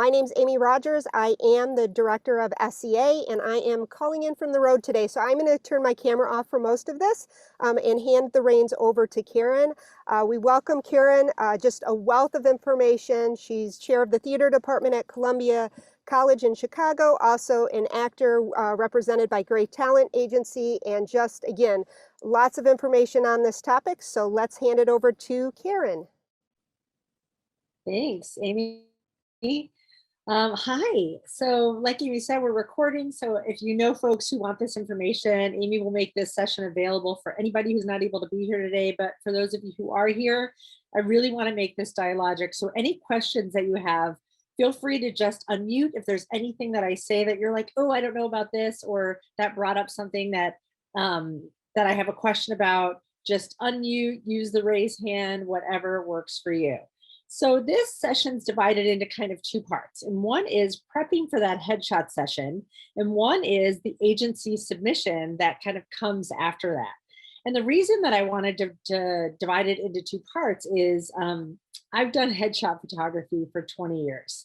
My name's Amy Rogers. I am the director of SEA, and I am calling in from the road today. So I'm going to turn my camera off for most of this and hand the reins over to Carin. We welcome Carin, just a wealth of information. She's chair of the theater department at Columbia College in Chicago, also an actor represented by Great Talent Agency, and just, again, lots of information on this topic. So let's hand it over to Carin. Thanks, Amy. Hi. So like Amy said, we're recording. So if you know folks who want this information, Amy will make this session available for anybody who's not able to be here today. But for those of you who are here, I really want to make this dialogic. So any questions that you have, feel free to just unmute. If there's anything that I say that you're like, oh, I don't know about this, or that brought up something that that I have a question about, just unmute, use the raise hand, whatever works for you. So this session's divided into kind of two parts, and one is prepping for that headshot session, and one is the agency submission that kind of comes after that. And the reason that I wanted to divide it into two parts is I've done headshot photography for 20 years.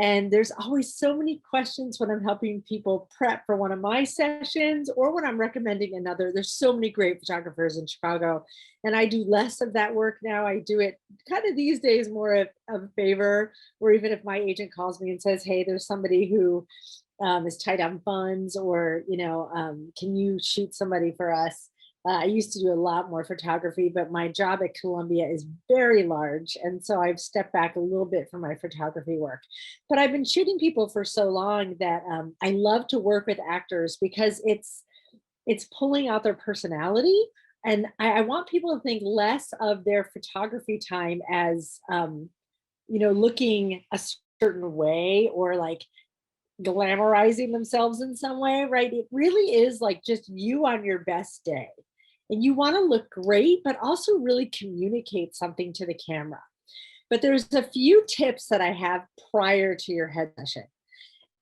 And there's always so many questions when I'm helping people prep for one of my sessions or when I'm recommending another. There's so many great photographers in Chicago, and I do less of that work now. I do it kind of these days more of a favor, or even if my agent calls me and says, hey, there's somebody who is tight on funds, or, can you shoot somebody for us? I used to do a lot more photography, but my job at Columbia is very large. And so I've stepped back a little bit from my photography work. But I've been shooting people for so long that I love to work with actors because it's pulling out their personality. And I want people to think less of their photography time as, looking a certain way or like glamorizing themselves in some way, right? It really is like just you on your best day. And you want to look great, but also really communicate something to the camera. But there's a few tips that I have prior to your head session.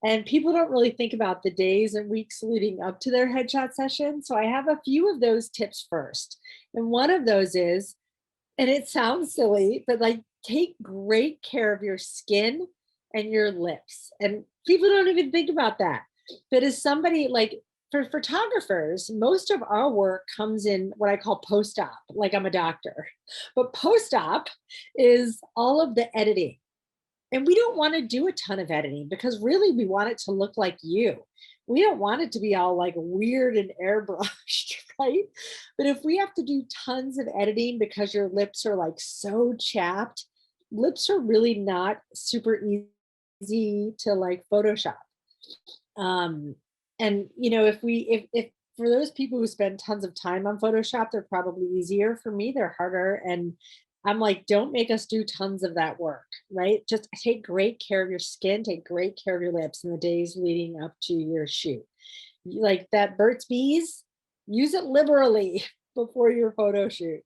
And people don't really think about the days and weeks leading up to their headshot session. So I have a few of those tips first. And one of those is, and it sounds silly, but like take great care of your skin and your lips. And people don't even think about that. But as somebody like, for photographers, most of our work comes in what I call post-op, like I'm a doctor. But post-op is all of the editing. And we don't want to do a ton of editing because really we want it to look like you. We don't want it to be all like weird and airbrushed, right? But if we have to do tons of editing because your lips are like so chapped, lips are really not super easy to like Photoshop. And if for those people who spend tons of time on Photoshop, they're probably easier. For me, they're harder. And I'm like, don't make us do tons of that work, right? Just take great care of your skin, take great care of your lips in the days leading up to your shoot. Like that Burt's Bees, use it liberally before your photo shoot.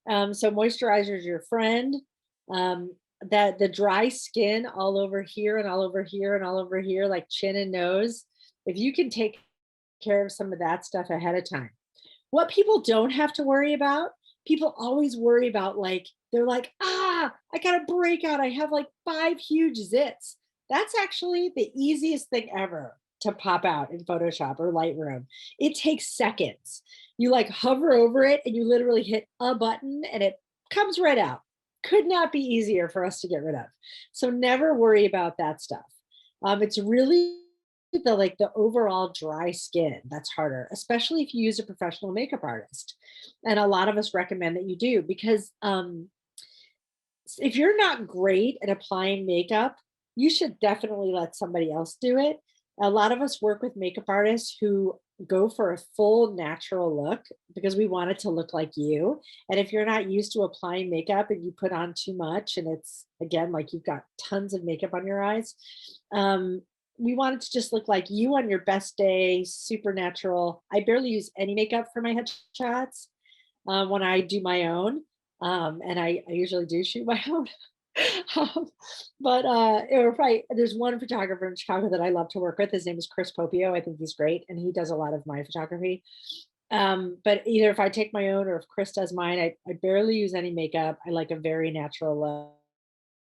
So moisturizer is your friend. That the dry skin all over here and all over here and all over here, like chin and nose, if you can take care of some of that stuff ahead of time. What people don't have to worry about, people always worry about like, they're like, I got a breakout. I have like 5 huge zits. That's actually the easiest thing ever to pop out in Photoshop or Lightroom. It takes seconds. You like hover over it and you literally hit a button and it comes right out. Could not be easier for us to get rid of. So never worry about that stuff. It's really the overall dry skin that's harder, especially if you use a professional makeup artist. And a lot of us recommend that you do because if you're not great at applying makeup, you should definitely let somebody else do it. A lot of us work with makeup artists who go for a full natural look because we want it to look like you. And if you're not used to applying makeup and you put on too much and it's again like you've got tons of makeup on your eyes, we want it to just look like you on your best day, super natural. I barely use any makeup for my headshots when I do my own. And I usually do shoot my own. There's one photographer in Chicago that I love to work with. His name is Chris Popio. I think he's great. And he does a lot of my photography. But either if I take my own or if Chris does mine, I barely use any makeup. I like a very natural look.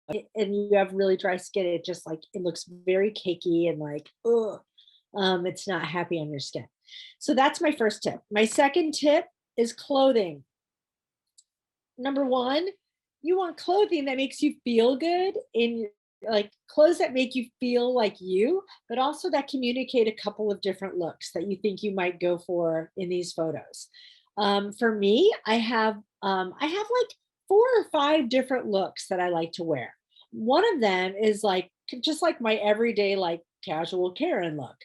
and you have really dry skin, it just like, it looks very cakey and like, ugh, it's not happy on your skin. So that's my first tip. My second tip is clothing. Number one, you want clothing that makes you feel good in like clothes that make you feel like you, but also that communicate a couple of different looks that you think you might go for in these photos. For me, I have like 4 or 5 different looks that I like to wear. One of them is like just like my everyday like casual Carin look.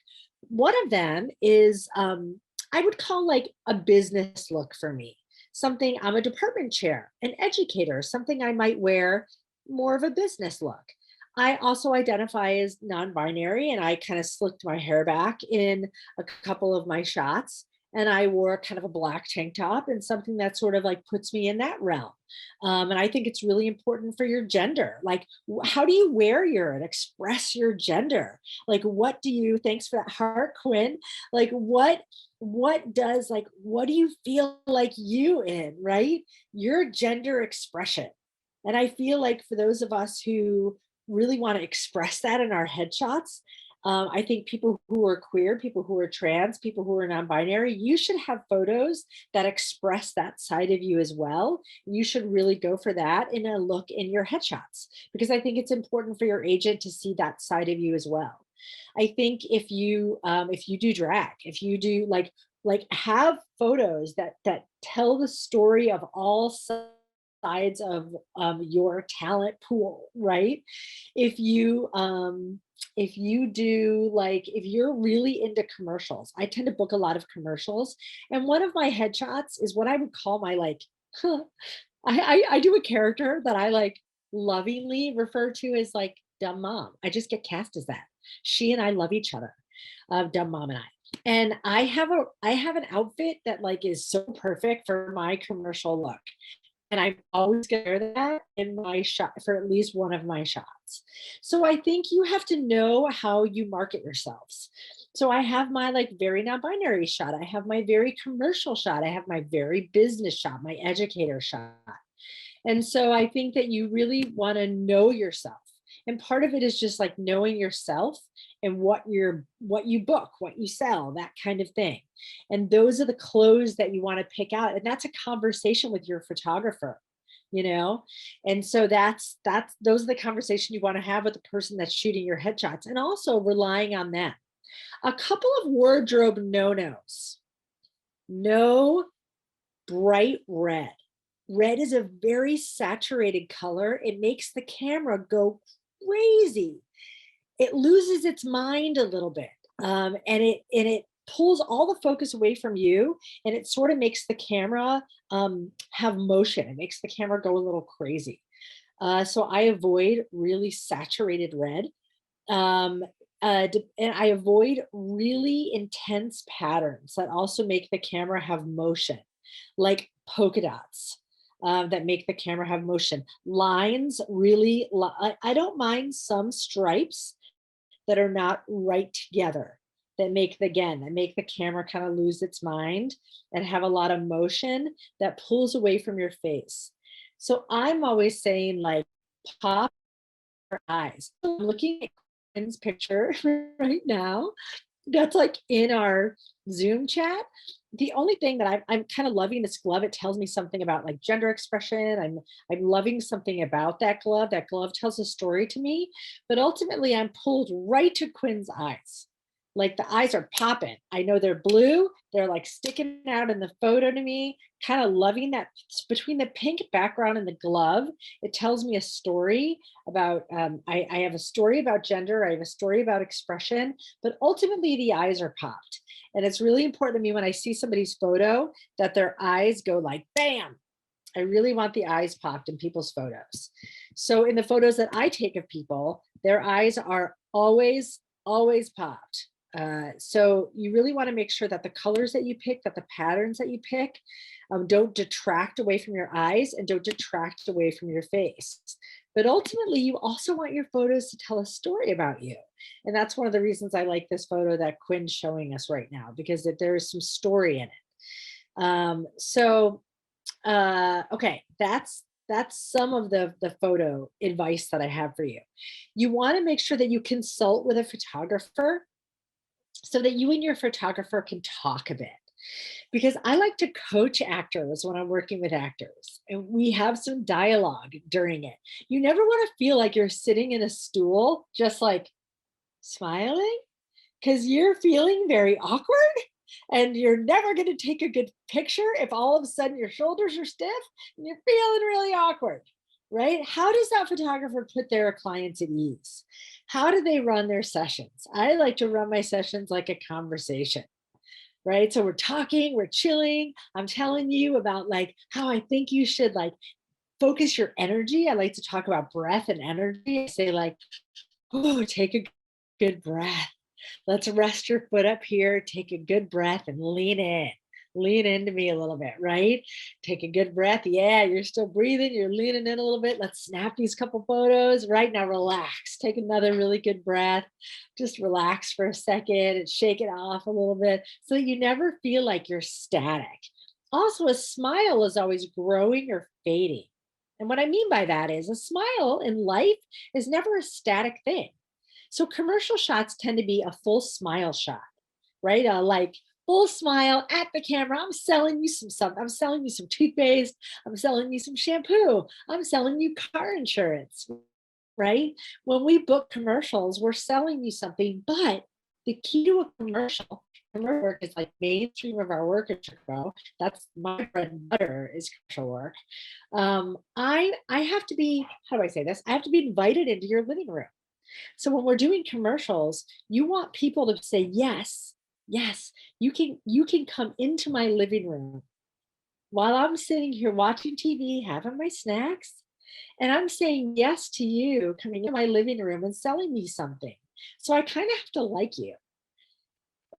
One of them is I would call like a business look for me. Something, I'm a department chair, an educator, something I might wear more of a business look. I also identify as non-binary and I kind of slicked my hair back in a couple of my shots. And I wore kind of a black tank top and something that sort of like puts me in that realm. And I think it's really important for your gender. Like, how do you wear your and express your gender? Like, what do you, thanks for that heart, Quinn. Like, what does, like, what do you feel like you in, right? Your gender expression. And I feel like for those of us who really want to express that in our headshots, I think people who are queer, people who are trans, people who are non-binary, you should have photos that express that side of you as well. You should really go for that in a look in your headshots, because I think it's important for your agent to see that side of you as well. I think if you do drag, if you do like have photos that tell the story of all sides of your talent pool, right? If you if you do like if you're really into commercials, I tend to book a lot of commercials, and one of my headshots is what I would call my like I do a character that I like lovingly refer to as like dumb mom. I just get cast as that. She and I love each other, dumb mom and I. And I have an outfit that like is so perfect for my commercial look. And I'm always gonna wear that in my shot for at least one of my shots. So I think you have to know how you market yourselves. So I have my like very non-binary shot. I have my very commercial shot. I have my very business shot, my educator shot. And so I think that you really want to know yourself. And part of it is just like knowing yourself and what you book, what you sell, that kind of thing. And those are the clothes that you want to pick out. And that's a conversation with your photographer, you know? And so that's those are the conversation you want to have with the person that's shooting your headshots, and also relying on them. A couple of wardrobe no-nos. No bright red. Red is a very saturated color. It makes the camera go crazy. It loses its mind a little bit, and it pulls all the focus away from you, and it sort of makes the camera have motion. It makes the camera go a little crazy. So I avoid really saturated red. And I avoid really intense patterns that also make the camera have motion, like polka dots that make the camera have motion. Lines really, I don't mind some stripes that are not right together, that make the camera kind of lose its mind and have a lot of motion that pulls away from your face. So I'm always saying like pop your eyes. I'm looking at Quinn's picture right now. That's like in our Zoom chat. The only thing that I'm kind of loving this glove, it tells me something about like gender expression. I'm loving something about that glove. That glove tells a story to me, but ultimately I'm pulled right to Quinn's eyes. Like the eyes are popping. I know they're blue. They're like sticking out in the photo to me, kind of loving that between the pink background and the glove. It tells me a story about, I have a story about gender. I have a story about expression, but ultimately the eyes are popped. And it's really important to me when I see somebody's photo that their eyes go like, bam. I really want the eyes popped in people's photos. So in the photos that I take of people, their eyes are always popped. So you really want to make sure that the colors that you pick, that the patterns that you pick, don't detract away from your eyes and don't detract away from your face. But ultimately, you also want your photos to tell a story about you. And that's one of the reasons I like this photo that Quinn's showing us right now, because there is some story in it. Okay, that's That's some of the photo advice that I have for you. You want to make sure that you consult with a photographer so that you and your photographer can talk a bit. Because I like to coach actors when I'm working with actors, and we have some dialogue during it. You never want to feel like you're sitting in a stool just like smiling, because you're feeling very awkward and you're never going to take a good picture if all of a sudden your shoulders are stiff and you're feeling really awkward, right? How does that photographer put their clients at ease? How do they run their sessions? I like to run my sessions like a conversation, right? So we're talking, we're chilling. I'm telling you about like how I think you should like focus your energy. I like to talk about breath and energy. I say like, oh, take a good breath. Let's rest your foot up here. Take a good breath and lean in. Lean into me a little bit, right? Take a good breath. Yeah, you're still breathing. You're leaning in a little bit. Let's snap these couple photos. Right now, relax. Take another really good breath. Just relax for a second and shake it off a little bit so that you never feel like you're static. Also, a smile is always growing or fading. And what I mean by that is a smile in life is never a static thing. So commercial shots tend to be a full smile shot, right? Like full smile at the camera. I'm selling you some stuff. I'm selling you some toothpaste. I'm selling you some shampoo. I'm selling you car insurance, right? When we book commercials, we're selling you something. But the key to a commercial work is like mainstream of our work at Chicago. That's my bread and butter is commercial work. I have to be, how do I say this? I have to be invited into your living room. So when we're doing commercials, you want people to say, yes, yes, you can come into my living room while I'm sitting here watching TV, having my snacks, and I'm saying yes to you coming in my living room and selling me something. So I kind of have to like you,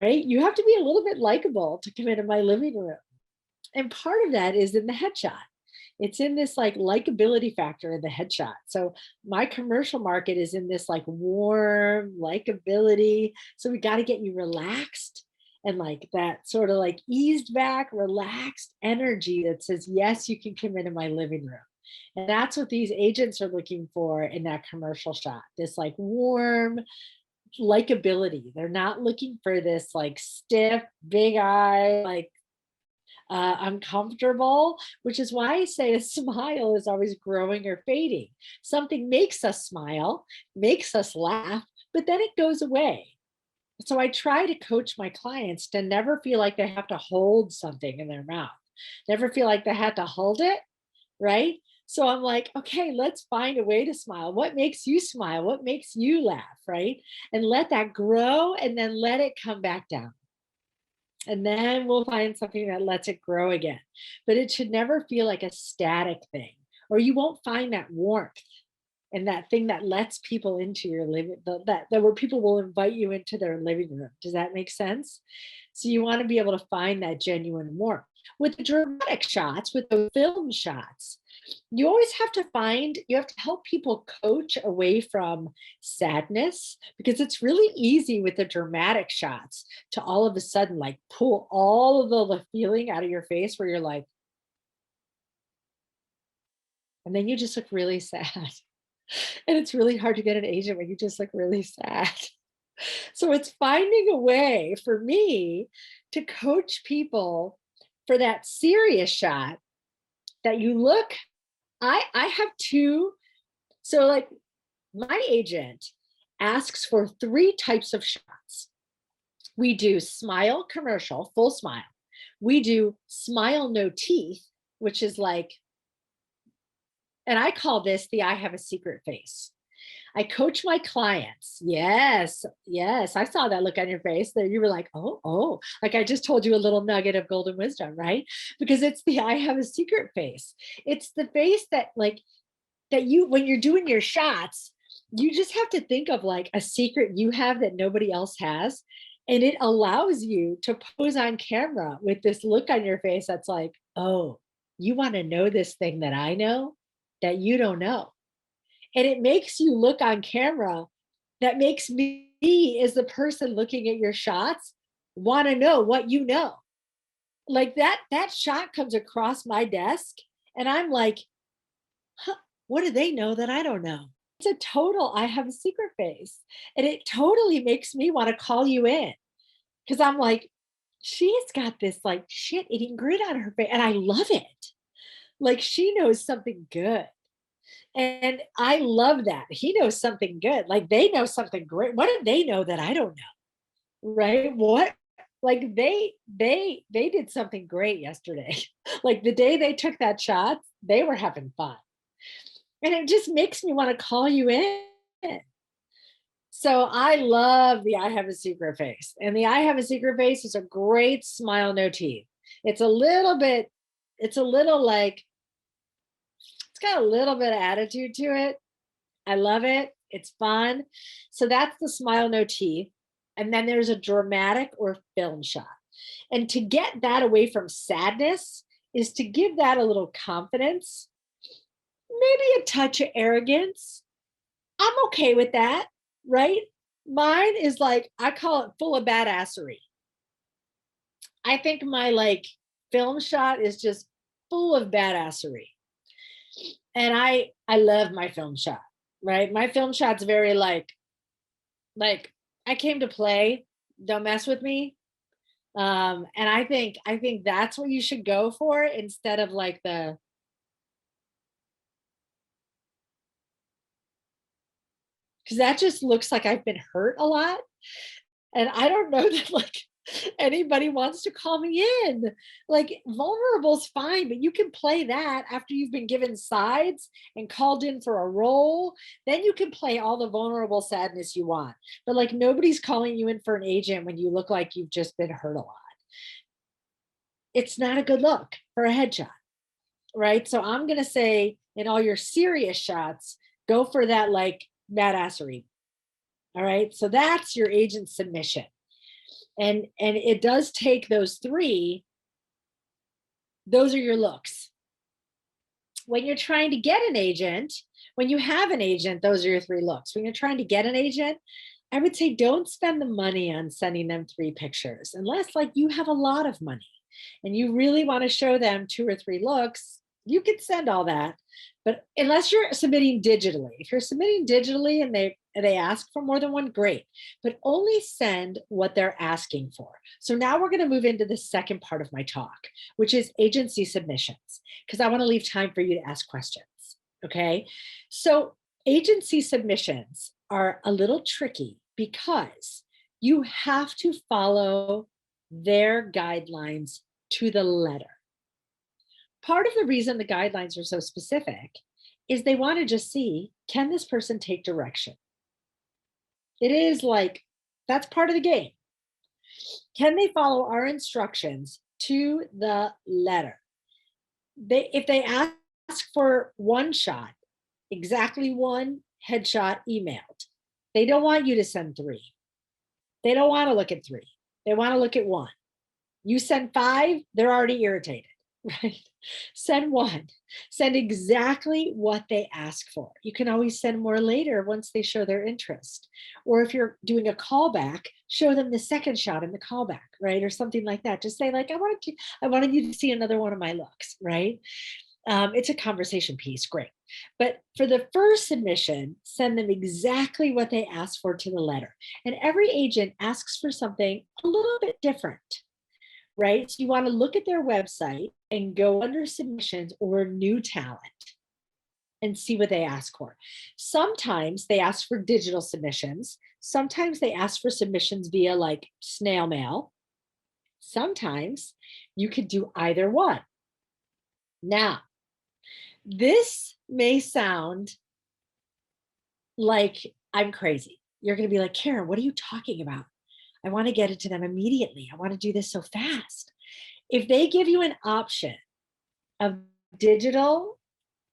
right? You have to be a little bit likable to come into my living room. And part of that is in the headshot. It's in this like likability factor in the headshot. So my commercial market is in this like warm likability. So we got to get you relaxed and like that sort of like eased back, relaxed energy that says, yes, you can come into my living room. And that's what these agents are looking for in that commercial shot, this like warm likability. They're not looking for this like stiff, big eye, like uncomfortable, which is why I say a smile is always growing or fading. Something makes us smile, makes us laugh, but then it goes away. So I try to coach my clients to never feel like they have to hold something in their mouth, never feel like they have to hold it, right? So I'm like, okay, let's find a way to smile. What makes you smile? What makes you laugh, right? And let that grow and then let it come back down. And then we'll find something that lets it grow again. But it should never feel like a static thing, or you won't find that warmth and that thing that lets people into your living, that where people will invite you into their living room. Does that make sense? So you want to be able to find that genuine warmth. With the dramatic shots, with the film shots, you always have to find, you have to help people coach away from sadness, because it's really easy with the dramatic shots to all of a sudden like pull all of the feeling out of your face where you're like, and then you just look really sad. And it's really hard to get an agent when you just look really sad. So it's finding a way for me to coach people for that serious shot that you look, I have two. So like my agent asks for 3 types of shots. We do smile commercial, full smile. We do smile no teeth, which is like, and I call this the I have a secret face. I coach my clients. Yes, yes. I saw that look on your face there. You were like, oh, like I just told you a little nugget of golden wisdom, right? Because it's the I have a secret face. It's the face that like, that you, when you're doing your shots, you just have to think of like a secret you have that nobody else has. And it allows you to pose on camera with this look on your face that's like, oh, you want to know this thing that I know that you don't know. And it makes you look on camera that makes me as the person looking at your shots want to know what you know. Like that shot comes across my desk and I'm like, huh, what do they know that I don't know? It's a total, I have a secret face. And it totally makes me want to call you in because I'm like, she's got this like shit eating grin on her face. And I love it. Like she knows something good. And I love that. He knows something good. Like they know something great. What do they know that I don't know? Right? What? Like they did something great yesterday. Like the day they took that shot, they were having fun. And it just makes me want to call you in. So I love the I have a secret face. And the I have a secret face is a great smile, no teeth. It's a little bit, it's a little like, it's got a little bit of attitude to it. I love it. It's fun. So that's the smile, no teeth. And then there's a dramatic or film shot. And to get that away from sadness is to give that a little confidence, maybe a touch of arrogance. I'm okay with that, right? Mine is like, I call it full of badassery. I think my like film shot is just full of badassery. And I love my film shot, right? My film shot's very like I came to play, don't mess with me. And I think that's what you should go for instead of like the, because that just looks like I've been hurt a lot. And I don't know that like anybody wants to call me in. Like vulnerable's fine, but you can play that after you've been given sides and called in for a role. Then you can play all the vulnerable sadness you want. But like nobody's calling you in for an agent when you look like you've just been hurt a lot. It's not a good look for a headshot, right? So I'm gonna say in all your serious shots, go for that like badassery. All right. So that's your agent submission. And it does take those three, those are your looks. When you're trying to get an agent, when you have an agent, those are your three looks. When you're trying to get an agent, I would say don't spend the money on sending them 3 pictures unless like you have a lot of money and you really want to show them 2 or 3 looks. You can send all that, but unless you're submitting digitally, if you're submitting digitally and they ask for more than one, great, but only send what they're asking for. So now we're going to move into the second part of my talk, which is agency submissions, because I want to leave time for you to ask questions. Okay. So agency submissions are a little tricky because you have to follow their guidelines to the letter. Part of the reason the guidelines are so specific is they want to just see, can this person take direction? It is like, that's part of the game. Can they follow our instructions to the letter? If they ask for one shot, exactly one headshot emailed, they don't want you to send 3. They don't want to look at 3. They want to look at 1. You send 5, they're already irritated, right? Send 1. Send exactly what they ask for. You can always send more later once they show their interest. Or if you're doing a callback, show them the second shot in the callback, right? Or something like that. Just say like, I wanted you to see another one of my looks, right? It's a conversation piece, great. But for the first submission, send them exactly what they asked for to the letter. And every agent asks for something a little bit different, right? So you want to look at their website and go under submissions or new talent and see what they ask for. Sometimes they ask for digital submissions. Sometimes they ask for submissions via like snail mail. Sometimes you could do either one. Now, this may sound like I'm crazy. You're going to be like, Carin, what are you talking about? I want to get it to them immediately. I want to do this so fast. If they give you an option of digital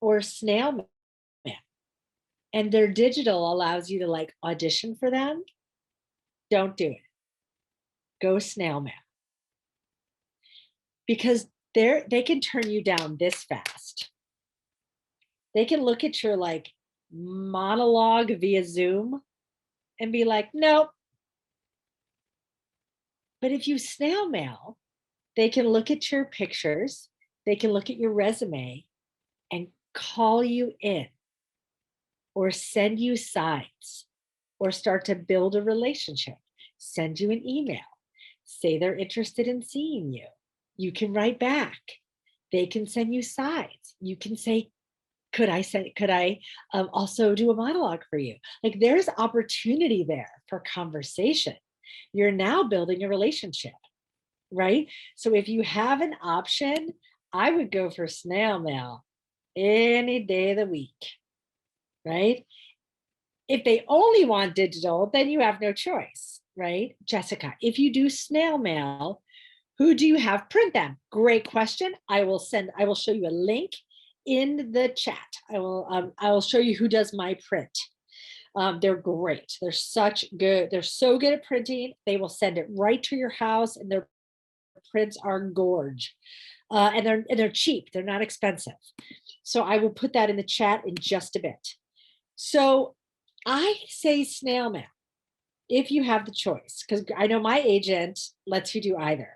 or snail mail, and their digital allows you to like audition for them, don't do it. Go snail mail. Because they can turn you down this fast. They can look at your like monologue via Zoom and be like, nope. But if you snail mail, they can look at your pictures, they can look at your resume and call you in or send you signs or start to build a relationship, send you an email, say they're interested in seeing you. You can write back. They can send you sides. You can say, could I also do a monologue for you? Like, there's opportunity there for conversation. You're now building a relationship, right? So if you have an option, I would go for snail mail any day of the week, right? If they only want digital, then you have no choice, right? Jessica, if you do snail mail, who do you have print them? Great question. I will show you a link in the chat. I will show you who does my print. They're great. They're so good at printing. They will send it right to your house, and their prints are gorge. And they're cheap. They're not expensive. So I will put that in the chat in just a bit. So I say snail mail if you have the choice, because I know my agent lets you do either.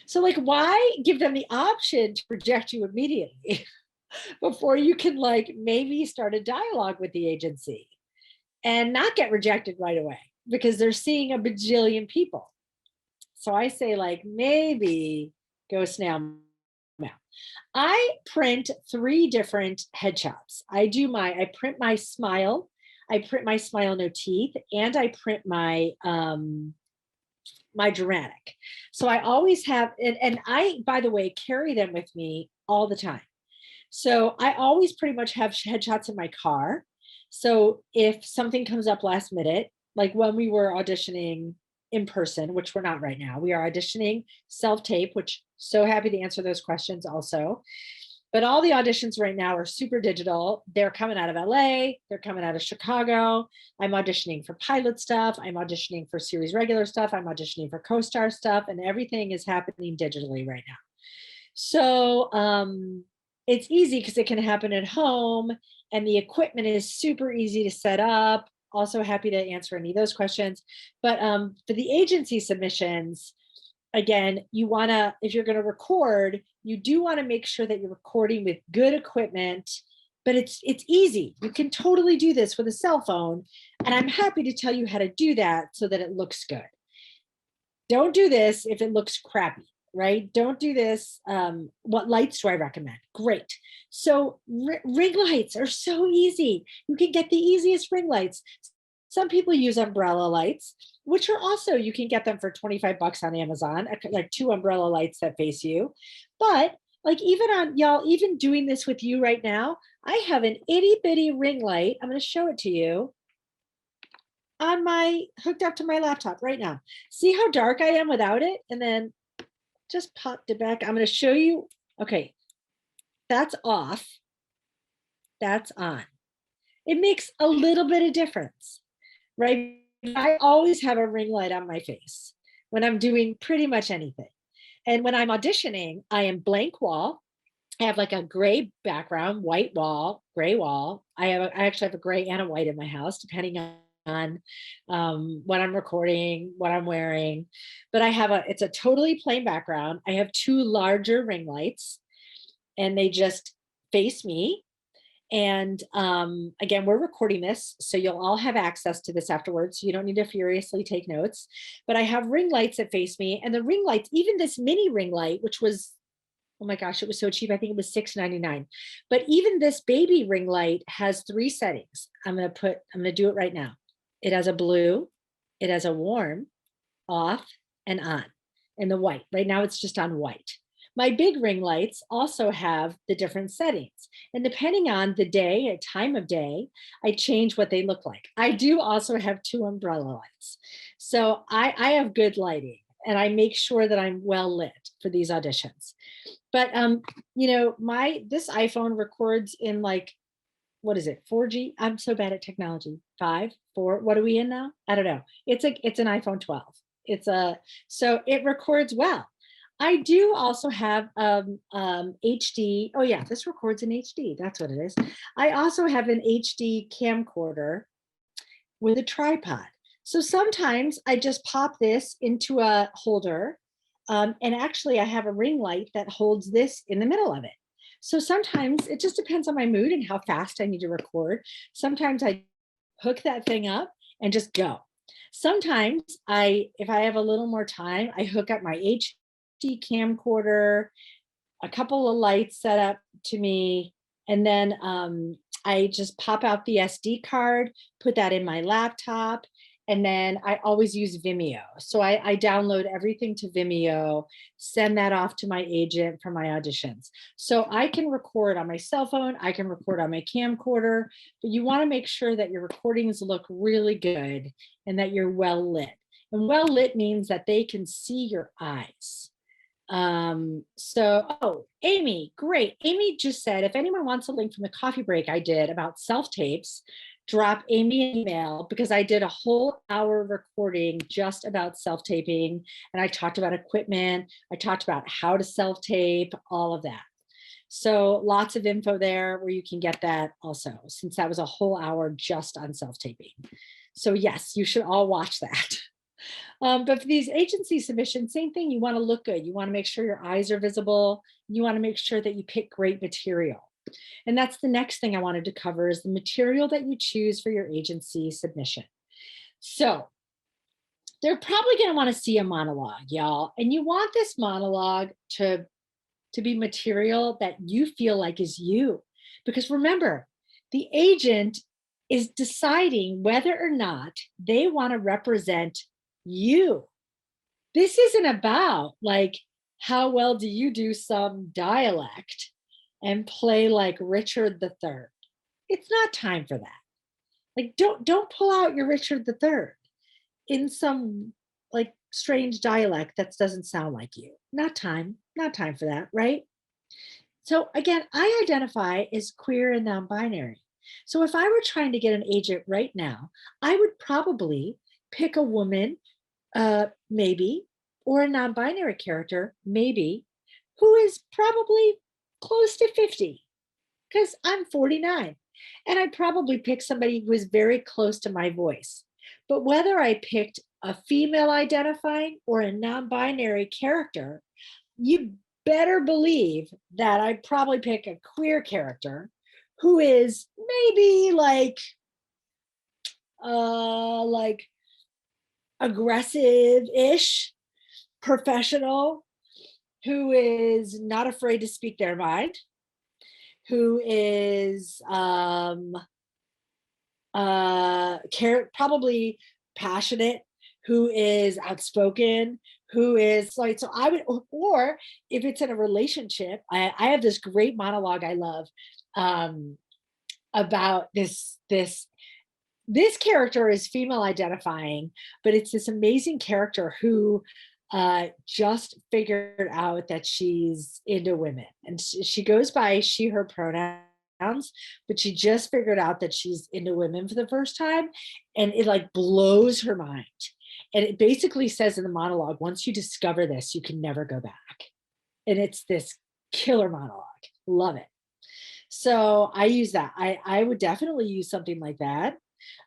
So, like, why give them the option to reject you immediately before you can, like, maybe start a dialogue with the agency and not get rejected right away because they're seeing a bajillion people? So I say, like, maybe go snail mail. I print 3 different headshots. I print my smile, I print my smile no teeth, and I print my my dramatic. So I always have, and I, by the way, carry them with me all the time. So I always pretty much have headshots in my car. So if something comes up last minute, like when we were auditioning in person, which we're not right now, we are auditioning self-tape, which so happy to answer those questions also. But all the auditions right now are super digital. They're coming out of LA, they're coming out of Chicago. I'm auditioning for pilot stuff, I'm auditioning for series regular stuff, I'm auditioning for co-star stuff, and everything is happening digitally right now. So it's easy because it can happen at home, and the equipment is super easy to set up. Also happy to answer any of those questions. But for the agency submissions, again, you want to, if you're going to record, you do want to make sure that you're recording with good equipment, but it's easy. You can totally do this with a cell phone, and I'm happy to tell you how to do that so that it looks good. Don't do this if it looks crappy, right? Don't do this. What lights do I recommend? Great. So ring lights are so easy. You can get the easiest ring lights. Some people use umbrella lights, which are also, you can get them for 25 bucks on Amazon, like 2 umbrella lights that face you. But like, even on, y'all, even doing this with you right now, I have an itty bitty ring light. I'm going to show it to you on hooked up to my laptop right now. See how dark I am without it? And then just popped it back. I'm going to show you. Okay, that's off. That's on. It makes a little bit of difference, right? I always have a ring light on my face when I'm doing pretty much anything. And when I'm auditioning, I am blank wall. I have like a gray background, white wall, gray wall. I actually have a gray and a white in my house, depending on what I'm recording, what I'm wearing. But it's a totally plain background. I have 2 larger ring lights, and they just face me. And again, we're recording this, so you'll all have access to this afterwards. So you don't need to furiously take notes. But I have ring lights that face me, and the ring lights, even this mini ring light, which was, oh my gosh, it was so cheap. I think it was $6.99. But even this baby ring light has 3 settings. I'm gonna do it right now. It has a blue, it has a warm, off, and on, and the white. Right now it's just on white. My big ring lights also have the different settings. And depending on the day and time of day, I change what they look like. I do also have 2 umbrella lights. So I have good lighting, and I make sure that I'm well lit for these auditions. But you know, this iPhone records in, like, what is it, 4G? I'm so bad at technology. 5, 4, what are we in now? I don't know. It's an iPhone 12. So it records well. I do also have HD. Oh yeah, this records in HD. That's what it is. I also have an HD camcorder with a tripod. So sometimes I just pop this into a holder, and actually I have a ring light that holds this in the middle of it. So sometimes it just depends on my mood and how fast I need to record. Sometimes I hook that thing up and just go. Sometimes if I have a little more time, I hook up my HD camcorder, a couple of lights set up to me, and then I just pop out the SD card, put that in my laptop, and then I always use Vimeo. So I download everything to Vimeo, send that off to my agent for my auditions. So I can record on my cell phone, I can record on my camcorder, but you want to make sure that your recordings look really good and that you're well lit. And well lit means that they can see your eyes. Oh, Amy, great. Amy just said, if anyone wants a link from the coffee break I did about self-tapes, drop Amy an email, because I did a whole hour recording just about self-taping. And I talked about equipment. I talked about how to self-tape, all of that. So lots of info there where you can get that also, since that was a whole hour just on self-taping. So yes, you should all watch that. But for these agency submissions, same thing. You want to look good. You want to make sure your eyes are visible. You want to make sure that you pick great material. And that's the next thing I wanted to cover, is the material that you choose for your agency submission. So they're probably going to want to see a monologue, y'all. And you want this monologue to be material that you feel like is you. Because remember, the agent is deciding whether or not they want to represent you. This isn't about like, how well do you do some dialect and play like Richard III. It's not time for that. Like, don't pull out your Richard III in some like strange dialect that doesn't sound like you. Not time for that, right? So again, I identify as queer and non-binary. So if I were trying to get an agent right now, I would probably pick a woman, maybe, or a non-binary character, maybe, who is probably close to 50, because I'm 49. And I'd probably pick somebody who is very close to my voice. But whether I picked a female identifying or a non-binary character, you better believe that I'd probably pick a queer character who is maybe like aggressive-ish, professional, who is not afraid to speak their mind, who is probably passionate, who is outspoken, who is like, so I would, or if it's in a relationship, I have this great monologue I love about this character is female identifying, but it's this amazing character who just figured out that she's into women, and she goes by she, her pronouns, but she just figured out that she's into women for the first time, and it like blows her mind. And it basically says in the monologue, once you discover this, you can never go back. And it's this killer monologue. Love it. So I use that. I would definitely use something like that.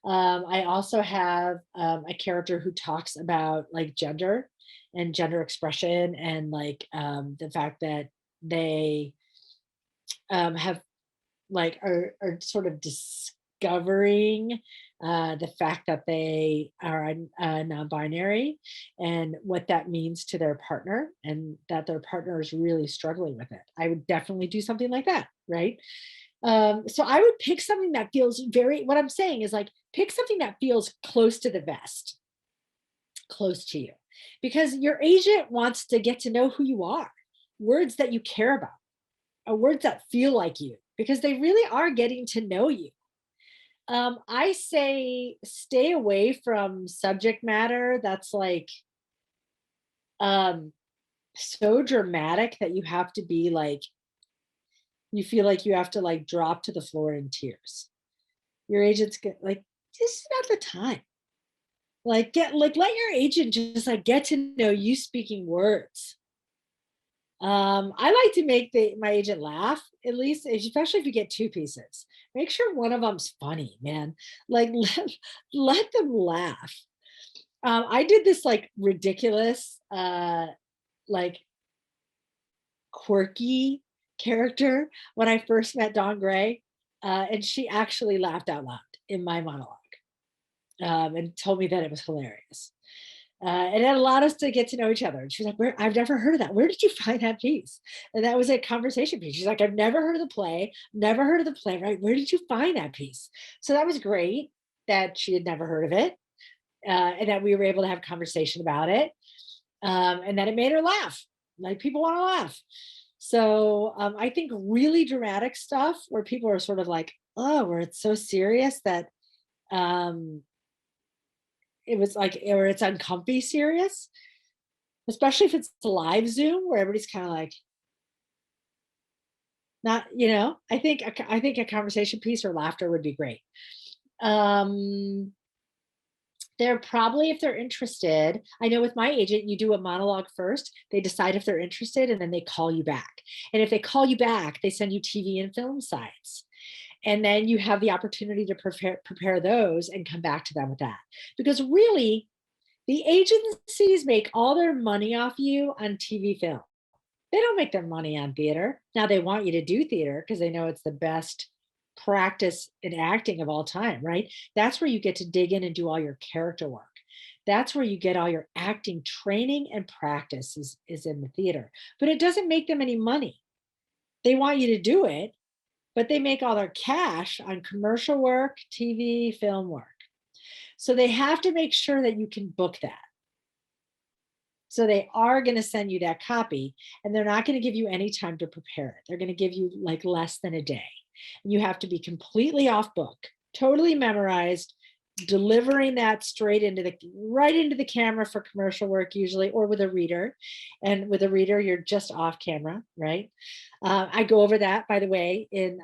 I also have a character who talks about like gender and gender expression, and like the fact that they have like are sort of discovering the fact that they are non-binary, and what that means to their partner, and that their partner is really struggling with it. I would definitely do something like that, right? So I would pick something that feels what I'm saying is like, pick something that feels close to the vest, close to you, because your agent wants to get to know who you are, words that you care about, words that feel like you, because they really are getting to know you. I say stay away from subject matter that's like so dramatic that you have to be like, you feel like you have to like drop to the floor in tears. Your agent's like, this is not the time. Like let your agent just like get to know you speaking words. I like to make my agent laugh, at least, especially if you get two pieces. Make sure one of them's funny, man. Like let them laugh. I did this like ridiculous, like quirky character when I first met Dawn Gray, and she actually laughed out loud in my monologue, and told me that it was hilarious. And it allowed us to get to know each other. And she was like, "Where? I've never heard of that. Where did you find that piece?" And that was a conversation piece. She's like, "I've never heard of the play, never heard of the playwright. Where did you find that piece?" So that was great that she had never heard of it, and that we were able to have a conversation about it, and that it made her laugh. Like, people want to laugh. So I think really dramatic stuff where people are sort of like, "Oh, where it's so serious that um, it was like, or it's uncomfy serious," especially if it's live Zoom where everybody's kind of like, not, I think a conversation piece or laughter would be great. Um, they're probably, if they're interested, I know with my agent, you do a monologue first, they decide if they're interested, and then they call you back. And if they call you back, they send you TV and film sites. And then you have the opportunity to prepare those and come back to them with that. Because really, the agencies make all their money off you on TV film. They don't make their money on theater. Now they want you to do theater because they know it's the best practice in acting of all time, right? That's where you get to dig in and do all your character work. That's where you get all your acting training and practice is in the theater. But it doesn't make them any money. They want you to do it, but they make all their cash on commercial work, TV, film work. So they have to make sure that you can book that. So they are going to send you that copy, and they're not going to give you any time to prepare it. They're going to give you like less than a day. And you have to be completely off book, totally memorized, delivering that right into the camera for commercial work usually, or with a reader. And with a reader, you're just off camera, right? I go over that, by the way, in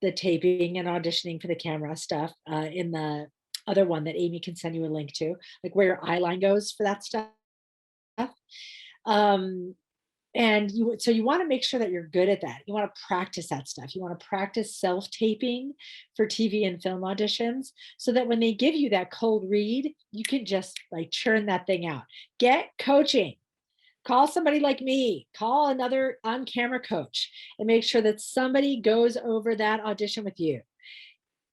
the taping and auditioning for the camera stuff, in the other one that Amy can send you a link to, like where your eye line goes for that stuff. And so you want to make sure that you're good at that. You want to practice that stuff. You want to practice self-taping for TV and film auditions so that when they give you that cold read, you can just like churn that thing out. Get coaching. Call somebody like me, call another on-camera coach, and make sure that somebody goes over that audition with you,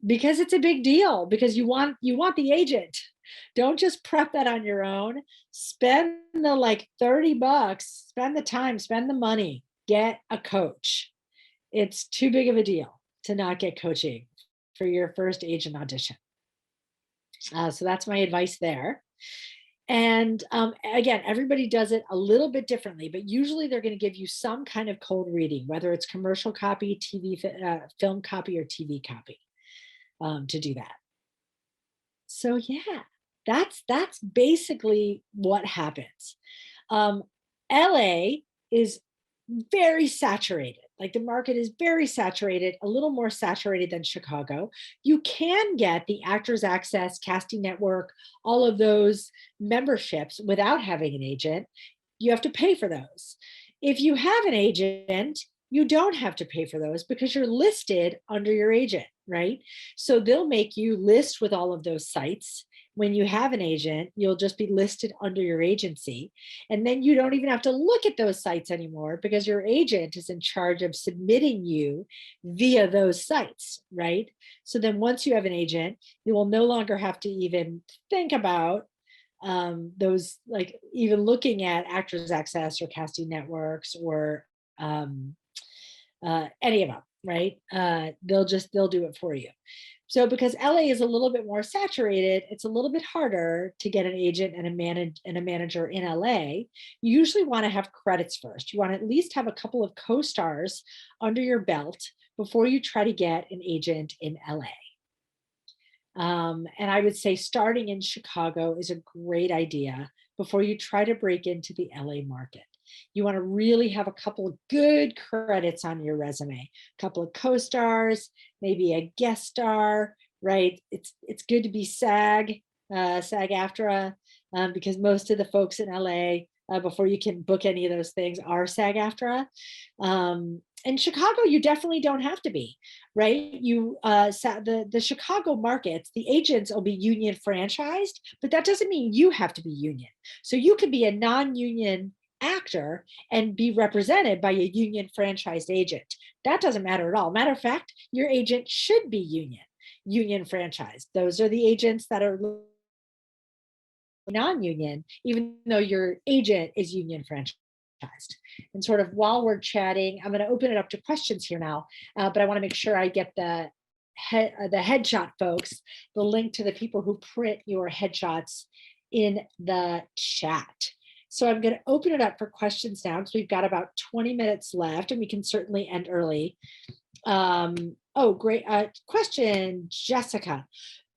because it's a big deal, because you want the agent. Don't just prep that on your own. Spend the like $30, spend the time, spend the money, get a coach. It's too big of a deal to not get coaching for your first agent audition. So that's my advice there. And again, everybody does it a little bit differently, but usually they're going to give you some kind of cold reading, whether it's commercial copy, TV, film copy, or TV copy, to do that. So yeah, that's basically what happens. LA is very saturated. Like, the market is very saturated, a little more saturated than Chicago. You can get the Actors Access, Casting Network, all of those memberships without having an agent. You have to pay for those. If you have an agent, you don't have to pay for those because you're listed under your agent, right? So they'll make you list with all of those sites. When you have an agent, you'll just be listed under your agency. And then you don't even have to look at those sites anymore because your agent is in charge of submitting you via those sites, right? So then once you have an agent, you will no longer have to even think about those, like even looking at Actors Access or Casting Networks or any of them, right? They'll do it for you. So because LA is a little bit more saturated, it's a little bit harder to get an agent and a manager in LA. You usually want to have credits first. You want to at least have a couple of co-stars under your belt before you try to get an agent in LA. And I would say starting in Chicago is a great idea before you try to break into the LA market. You want to really have a couple of good credits on your resume, a couple of co-stars, maybe a guest star, right? It's good to be SAG-AFTRA, because most of the folks in LA, before you can book any of those things, are SAG-AFTRA. In Chicago, you definitely don't have to be, right? The Chicago markets, the agents will be union franchised, but that doesn't mean you have to be union. So you could be a non-union actor and be represented by a union franchised agent. That doesn't matter at all. Matter of fact, your agent should be union franchised. Those are the agents that are non-union, even though your agent is union franchised. And sort of while we're chatting, I'm going to open it up to questions here now, but I want to make sure I get the headshot folks, the link to the people who print your headshots in the chat. So I'm going to open it up for questions now because we've got about 20 minutes left and we can certainly end early. Oh, great question, Jessica.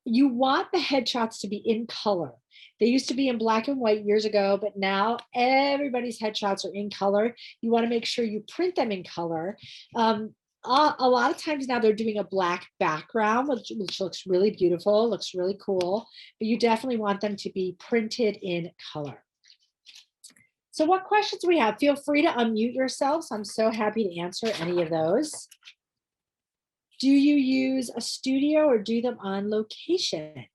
You want the headshots to be in color. They used to be in black and white years ago, but now everybody's headshots are in color. You want to make sure you print them in color. A lot of times now they're doing a black background, which looks really beautiful, looks really cool, but you definitely want them to be printed in color. So what questions we have? Feel free to unmute yourselves. I'm so happy to answer any of those. Do you use a studio or do them on location?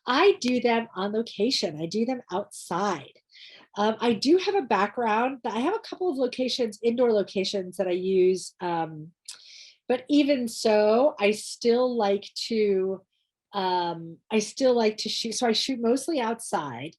I do them on location. I do them outside. I do have a background. I have a couple of locations, indoor locations that I use. But even so, I still like to shoot. So I shoot mostly outside.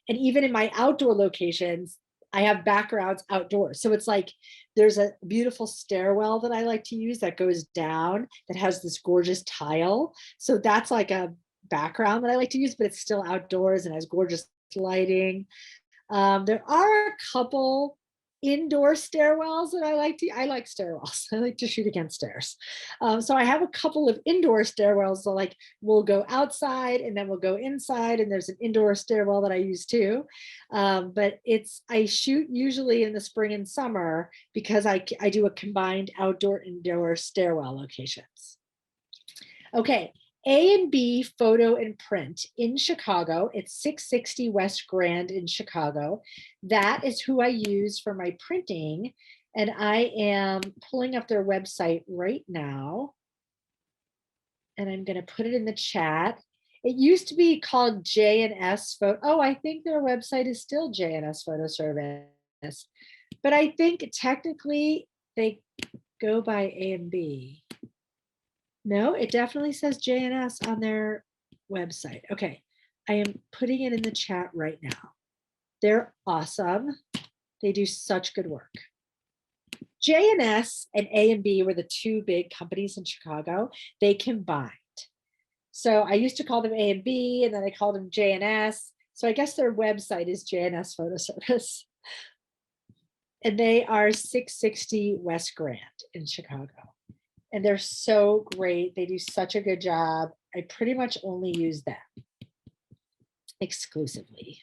And even in my outdoor locations, I have backgrounds outdoors. So it's like there's a beautiful stairwell that I like to use that goes down that has this gorgeous tile. So that's like a background that I like to use, but it's still outdoors and has gorgeous lighting. There are a couple indoor stairwells that I like stairwells. I like to shoot against stairs. So I have a couple of indoor stairwells. So like we'll go outside and then we'll go inside, and there's an indoor stairwell that I use too. But I shoot usually in the spring and summer because I do a combined outdoor indoor stairwell locations. Okay. A and B photo and print in Chicago. It's 660 West Grand in Chicago. That is who I use for my printing. And I am pulling up their website right now. And I'm going to put it in the chat. It used to be called J&S Photo. Oh, I think their website is still J&S Photo Service. But I think technically they go by A and B. No, it definitely says J&S on their website. Okay, I am putting it in the chat right now. They're awesome. They do such good work. J&S and A and B were the two big companies in Chicago. They combined. So I used to call them A and B, and then I called them J&S. So I guess their website is J&S Photo Service. And they are 660 West Grand in Chicago. And they're so great. They do such a good job. I pretty much only use them exclusively.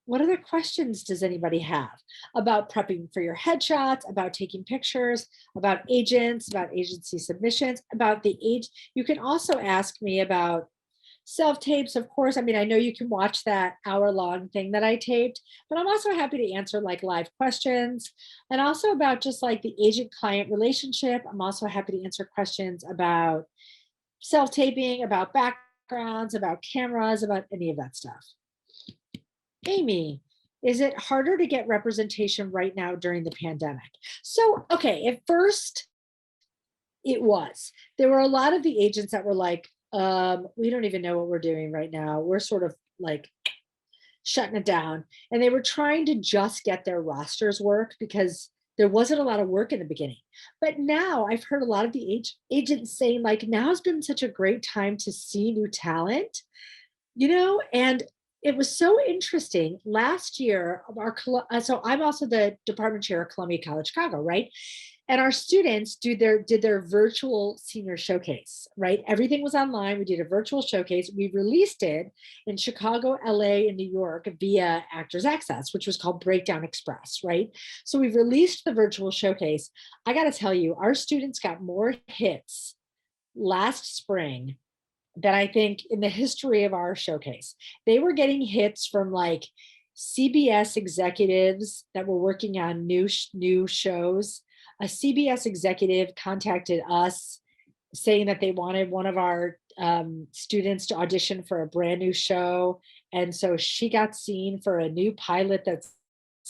What other questions does anybody have about prepping for your headshots, about taking pictures, about agents, about agency submissions, about the age? You can also ask me about self-tapes, of course. I mean, I know you can watch that hour-long thing that I taped, but I'm also happy to answer like live questions and also about just like the agent-client relationship. I'm also happy to answer questions about self-taping, about backgrounds, about cameras, about any of that stuff. Amy, is it harder to get representation right now during the pandemic? So, okay, at first it was. There were a lot of the agents that were like, we don't even know what we're doing right now. We're sort of like shutting it down. And they were trying to just get their rosters work because there wasn't a lot of work in the beginning. But now I've heard a lot of the agents saying like, now's been such a great time to see new talent, you know, and it was so interesting. Last year, so I'm also the department chair of Columbia College Chicago, right? And our students did their virtual senior showcase, right? Everything was online. We did a virtual showcase. We released it in Chicago, LA, and New York via Actors Access, which was called Breakdown Express, right? So we've released the virtual showcase. I got to tell you, our students got more hits last spring than I think in the history of our showcase. They were getting hits from like CBS executives that were working on new shows. A CBS executive contacted us saying that they wanted one of our students to audition for a brand new show. And so she got seen for a new pilot that's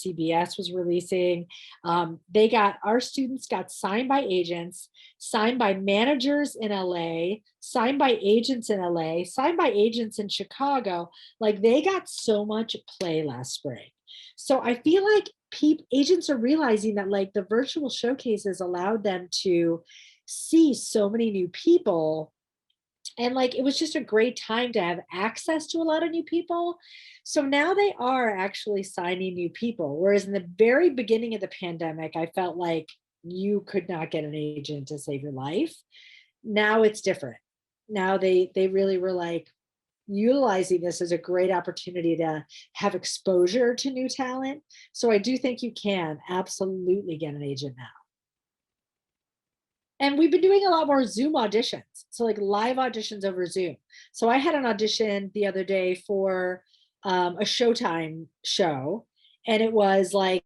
CBS was releasing. Our students got signed by agents, signed by managers in LA, signed by agents in LA, signed by agents in Chicago. Like, they got so much play last spring. So I feel like agents are realizing that, like, the virtual showcases allowed them to see so many new people, and like, it was just a great time to have access to a lot of new people. So now they are actually signing new people, whereas in the very beginning of the pandemic, I felt like you could not get an agent to save your life. Now it's different. Now they really were like utilizing this as a great opportunity to have exposure to new talent. So I do think you can absolutely get an agent now. And we've been doing a lot more Zoom auditions. So like live auditions over Zoom. So I had an audition the other day for a Showtime show. And it was like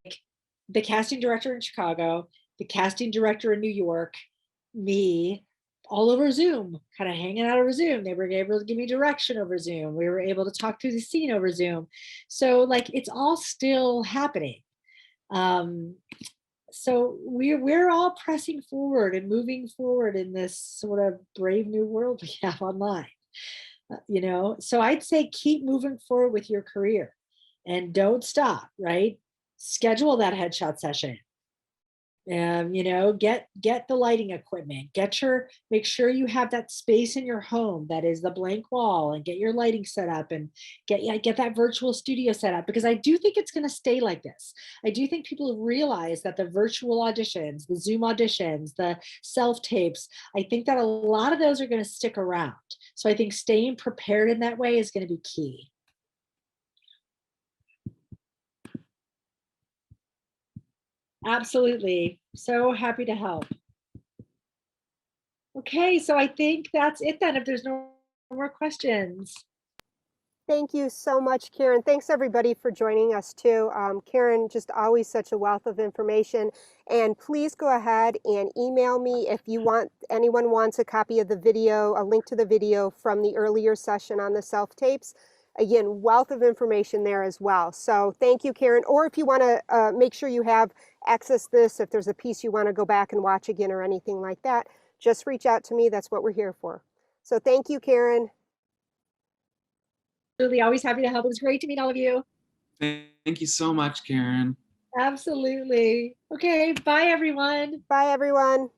the casting director in Chicago, the casting director in New York, me, all over Zoom, kind of hanging out over Zoom. They were able to give me direction over Zoom. We were able to talk through the scene over Zoom. So like, it's all still happening. So we're all pressing forward and moving forward in this sort of brave new world we have online. So I'd say keep moving forward with your career and don't stop, right? Schedule that headshot session. Get the lighting equipment, make sure you have that space in your home that is the blank wall, and get your lighting set up, and get that virtual studio set up, because I do think it's going to stay like this. I do think people realize that the virtual auditions, the Zoom auditions, the self tapes, I think that a lot of those are going to stick around. So I think staying prepared in that way is going to be key. Absolutely. So happy to help. Okay, so I think that's it then, if there's no more questions. Thank you so much, Carin. Thanks everybody for joining us too. Carin, just always such a wealth of information. And please go ahead and email me if anyone wants a copy of the video, a link to the video from the earlier session on the self-tapes. Again, wealth of information there as well. So thank you, Carin. Or if you want to make sure you have access to this, if there's a piece you want to go back and watch again or anything like that, just reach out to me. That's what we're here for. So thank you, Carin. Really, always happy to help. It was great to meet all of you. Thank you so much, Carin. Absolutely. Okay, bye everyone. Bye, everyone.